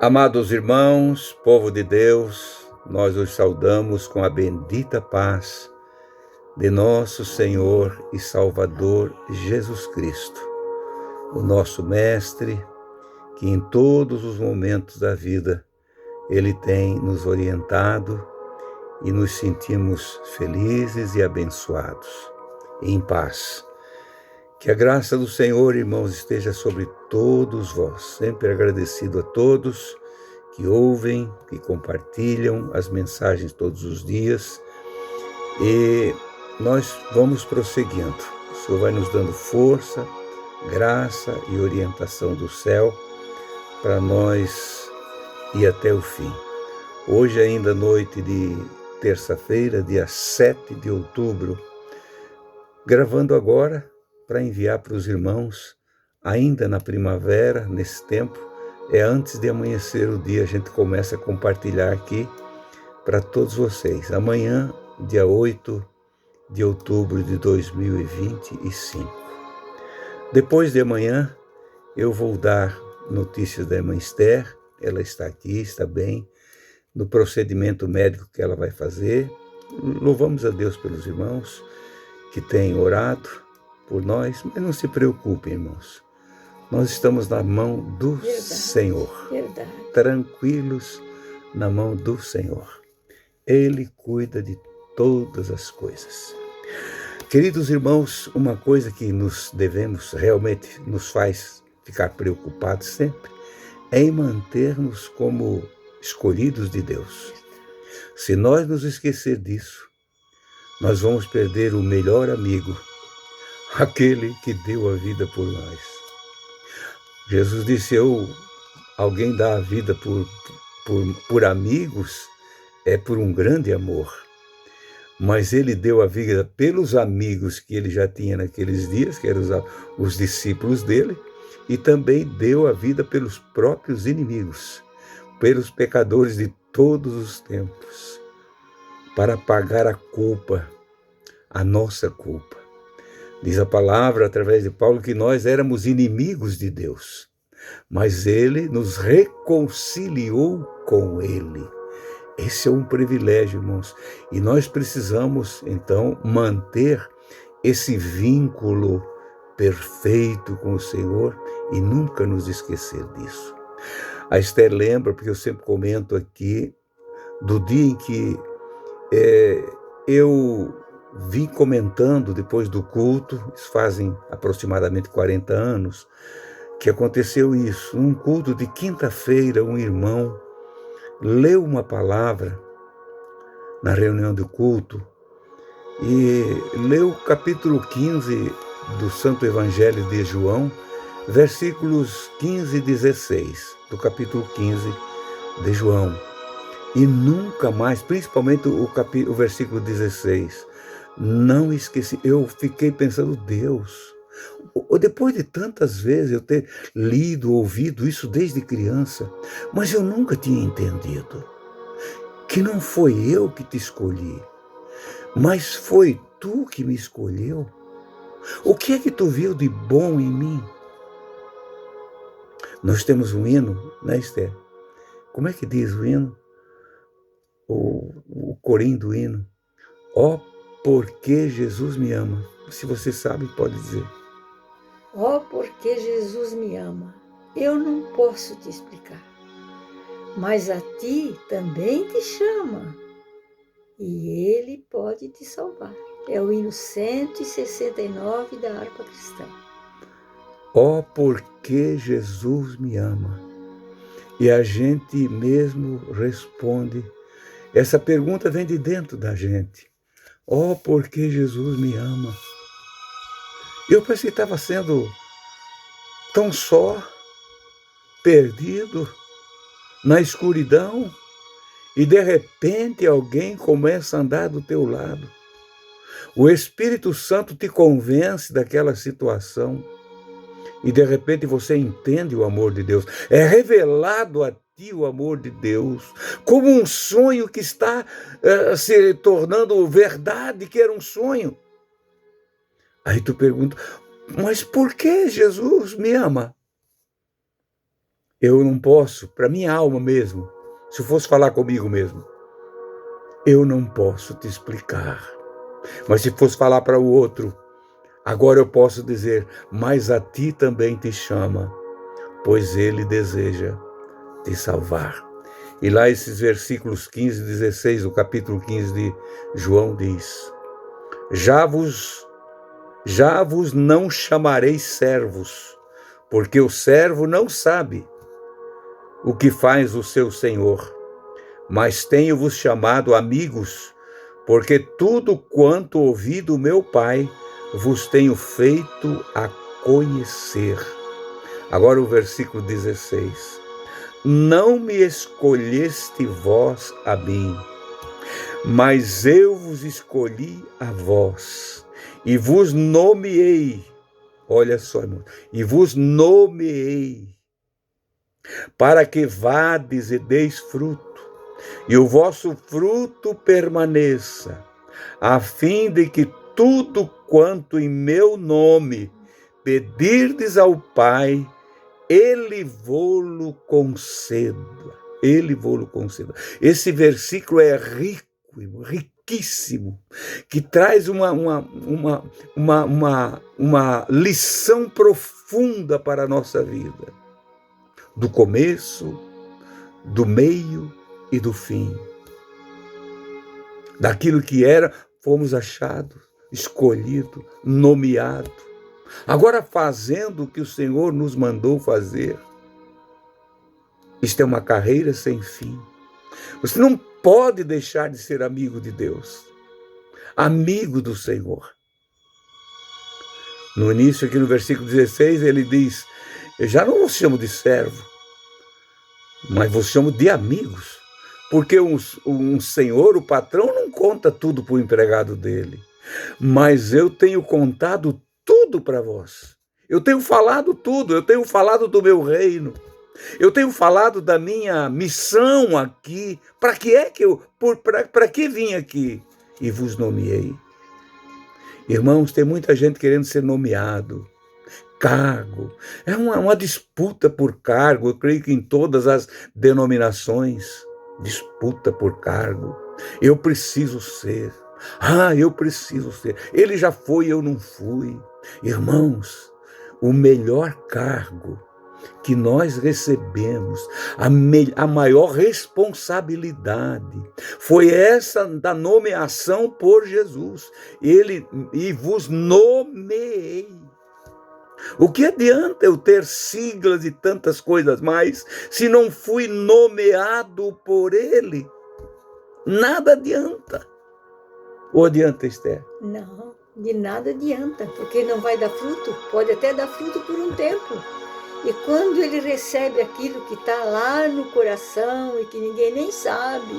Amados irmãos, povo de Deus, nós os saudamos com a bendita paz de nosso Senhor e Salvador Jesus Cristo, o nosso Mestre, que em todos os momentos da vida Ele tem nos orientado e nos sentimos felizes e abençoados, em paz. Que a graça do Senhor, irmãos, esteja sobre todos vós, sempre agradecido a todos que ouvem, que compartilham as mensagens todos os dias, e nós vamos prosseguindo. O Senhor vai nos dando força, graça e orientação do céu para nós ir até o fim. Hoje, ainda noite de terça-feira, dia 7 de outubro, gravando agora para enviar para os irmãos, ainda na primavera, nesse tempo, antes de amanhecer o dia, a gente começa a compartilhar aqui para todos vocês. Amanhã, dia 8 de outubro de 2025. Depois de amanhã, eu vou dar notícias da irmã Esther. Ela está aqui, está bem, no procedimento médico que ela vai fazer. Louvamos a Deus pelos irmãos que têm orado por nós, mas não se preocupem, irmãos. Nós estamos na mão do Senhor, tranquilos na mão do Senhor. Ele cuida de todas as coisas. Queridos irmãos, uma coisa que realmente nos faz ficar preocupados sempre, é em manter-nos como escolhidos de Deus. Se nós nos esquecer disso, nós vamos perder o melhor amigo, aquele que deu a vida por nós. Jesus disse, alguém dá a vida por amigos, é por um grande amor. Mas ele deu a vida pelos amigos que ele já tinha naqueles dias, que eram os discípulos dele, e também deu a vida pelos próprios inimigos, pelos pecadores de todos os tempos, para pagar a culpa, a nossa culpa. Diz a palavra, através de Paulo, que nós éramos inimigos de Deus, mas Ele nos reconciliou com Ele. Esse é um privilégio, irmãos, e nós precisamos, então, manter esse vínculo perfeito com o Senhor e nunca nos esquecer disso. A Esther lembra, porque eu sempre comento aqui, do dia em que eu vim comentando depois do culto, isso fazem aproximadamente 40 anos, que aconteceu isso. Num culto de quinta-feira, um irmão leu uma palavra na reunião do culto e leu o capítulo 15 do Santo Evangelho de João, versículos 15 e 16, do capítulo 15 de João. E nunca mais, principalmente o versículo 16, não esqueci. Eu fiquei pensando, Deus, depois de tantas vezes eu ter lido, ouvido isso desde criança, mas eu nunca tinha entendido que não foi eu que te escolhi, mas foi tu que me escolheu. O que é que tu viu de bom em mim? Nós temos um hino, né, Esther? Como é que diz o hino? O corim do hino. Ó, porque Jesus me ama. Se você sabe, pode dizer. Ó, porque Jesus me ama. Eu não posso te explicar, mas a ti também te chama, e Ele pode te salvar. É o hino 169 da harpa cristã. Ó, porque Jesus me ama. E a gente mesmo responde. Essa pergunta vem de dentro da gente. Ó, porque Jesus me ama. Eu pensei que estava sendo tão só, perdido, na escuridão, e de repente alguém começa a andar do teu lado. O Espírito Santo te convence daquela situação, e de repente você entende o amor de Deus. É revelado a ti o amor de Deus, como um sonho que está se tornando verdade, que era um sonho. Aí tu pergunta, mas por que Jesus me ama? Eu não posso, para minha alma mesmo, se eu fosse falar comigo mesmo, eu não posso te explicar. Mas se fosse falar para o outro, agora eu posso dizer, mas a ti também te chama, pois ele deseja te salvar. E lá esses versículos 15 e 16 do capítulo 15 de João diz, já vos não chamarei servos, porque o servo não sabe o que faz o seu senhor, mas tenho-vos chamado amigos, porque tudo quanto ouvi do meu Pai vos tenho feito a conhecer. Agora o versículo 16. Não me escolheste vós a mim, mas eu vos escolhi a vós, e vos nomeei, olha só, irmão, e vos nomeei, para que vades e deis fruto, e o vosso fruto permaneça, a fim de que tudo quanto em meu nome pedirdes ao Pai, Ele vô-lo conceda. Ele vô-lo conceda. Esse versículo é rico, riquíssimo, que traz uma lição profunda para a nossa vida, do começo, do meio e do fim. Daquilo que era, fomos achados, escolhidos, nomeados. Agora fazendo o que o Senhor nos mandou fazer. Isto é uma carreira sem fim. Você não pode deixar de ser amigo de Deus, amigo do Senhor. No início, aqui no versículo 16, ele diz, eu já não vos chamo de servo, mas vos chamo de amigos, porque um senhor, o patrão, não conta tudo para o empregado dele, mas eu tenho contado tudo para vós. Eu tenho falado tudo, eu tenho falado do meu reino, eu tenho falado da minha missão aqui, para que vim aqui? E vos nomeei. Irmãos, tem muita gente querendo ser nomeado, cargo, é uma disputa por cargo, eu creio que em todas as denominações, disputa por cargo, eu preciso ser, eu preciso ser, ele já foi, eu não fui. Irmãos, o melhor cargo que nós recebemos, a maior responsabilidade, foi essa da nomeação por Jesus. Ele, e vos nomeei. O que adianta eu ter siglas e tantas coisas mais, se não fui nomeado por Ele? Nada adianta. Ou adianta, Esther? Não, de nada adianta, porque não vai dar fruto, pode até dar fruto por um tempo. E quando ele recebe aquilo que está lá no coração e que ninguém nem sabe,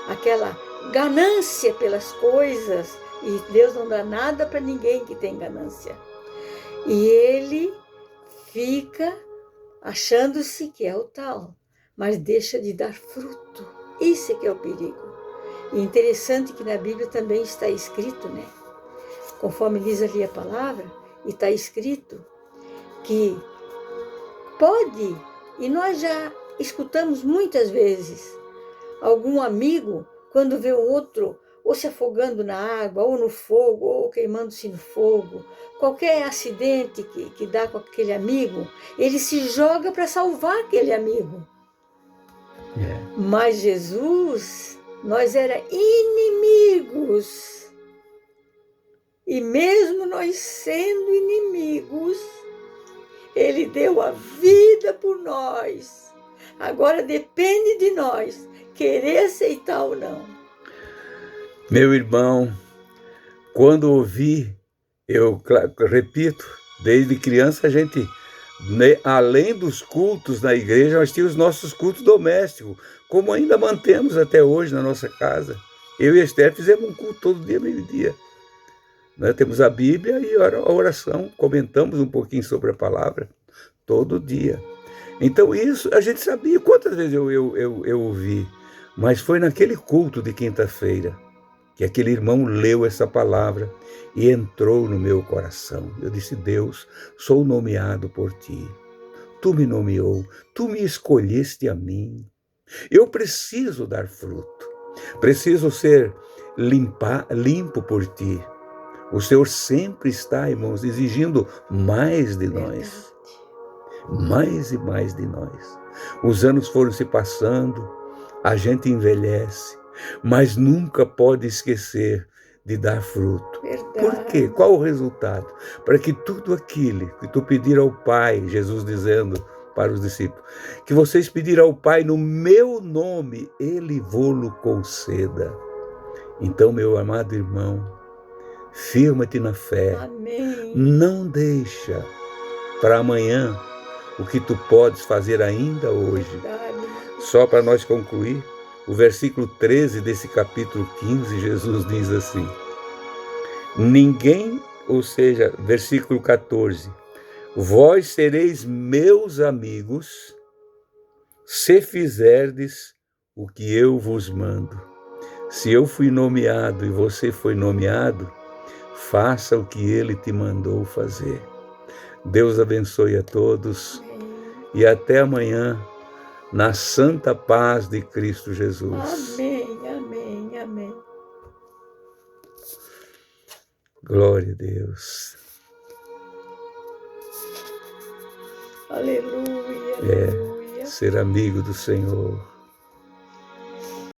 aquela ganância pelas coisas, e Deus não dá nada para ninguém que tem ganância. E ele fica achando-se que é o tal, mas deixa de dar fruto. Isso é que é o perigo. E interessante que na Bíblia também está escrito, né? Conforme diz ali a palavra, e está escrito que pode, e nós já escutamos muitas vezes, algum amigo, quando vê o outro ou se afogando na água, ou no fogo, ou queimando-se no fogo, qualquer acidente que dá com aquele amigo, ele se joga para salvar aquele amigo. Mas Jesus, nós era inimigos. E mesmo nós sendo inimigos, Ele deu a vida por nós. Agora depende de nós querer aceitar ou não. Meu irmão, quando ouvi, eu repito, desde criança a gente, além dos cultos na igreja, nós tínhamos os nossos cultos domésticos, como ainda mantemos até hoje na nossa casa. Eu e a Esther fizemos um culto todo dia, meio-dia. Nós temos a Bíblia e a oração, comentamos um pouquinho sobre a palavra, todo dia. Então isso a gente sabia, quantas vezes eu ouvi, mas foi naquele culto de quinta-feira que aquele irmão leu essa palavra e entrou no meu coração. Eu disse, Deus, sou nomeado por Ti. Tu me nomeou, tu me escolheste a mim. Eu preciso dar fruto, preciso ser limpo por ti. O Senhor sempre está, irmãos, exigindo mais de nós. Mais e mais de nós. Os anos foram se passando, a gente envelhece, mas nunca pode esquecer de dar fruto. Verdade. Por quê? Qual o resultado? Para que tudo aquilo que tu pedir ao Pai, Jesus dizendo para os discípulos, que vocês pedirem ao Pai no meu nome, Ele vô-lo conceda. Então, meu amado irmão, firma-te na fé. Amém. Não deixa para amanhã o que tu podes fazer ainda hoje. Verdade. Só para nós concluir, o versículo 13 desse capítulo 15, Jesus diz assim: ninguém, ou seja, versículo 14, vós sereis meus amigos se fizerdes o que eu vos mando. Se eu fui nomeado e você foi nomeado, faça o que ele te mandou fazer. Deus abençoe a todos e até amanhã, na santa paz de Cristo Jesus. Amém, amém, amém. Glória a Deus. Aleluia, aleluia. Ser amigo do Senhor.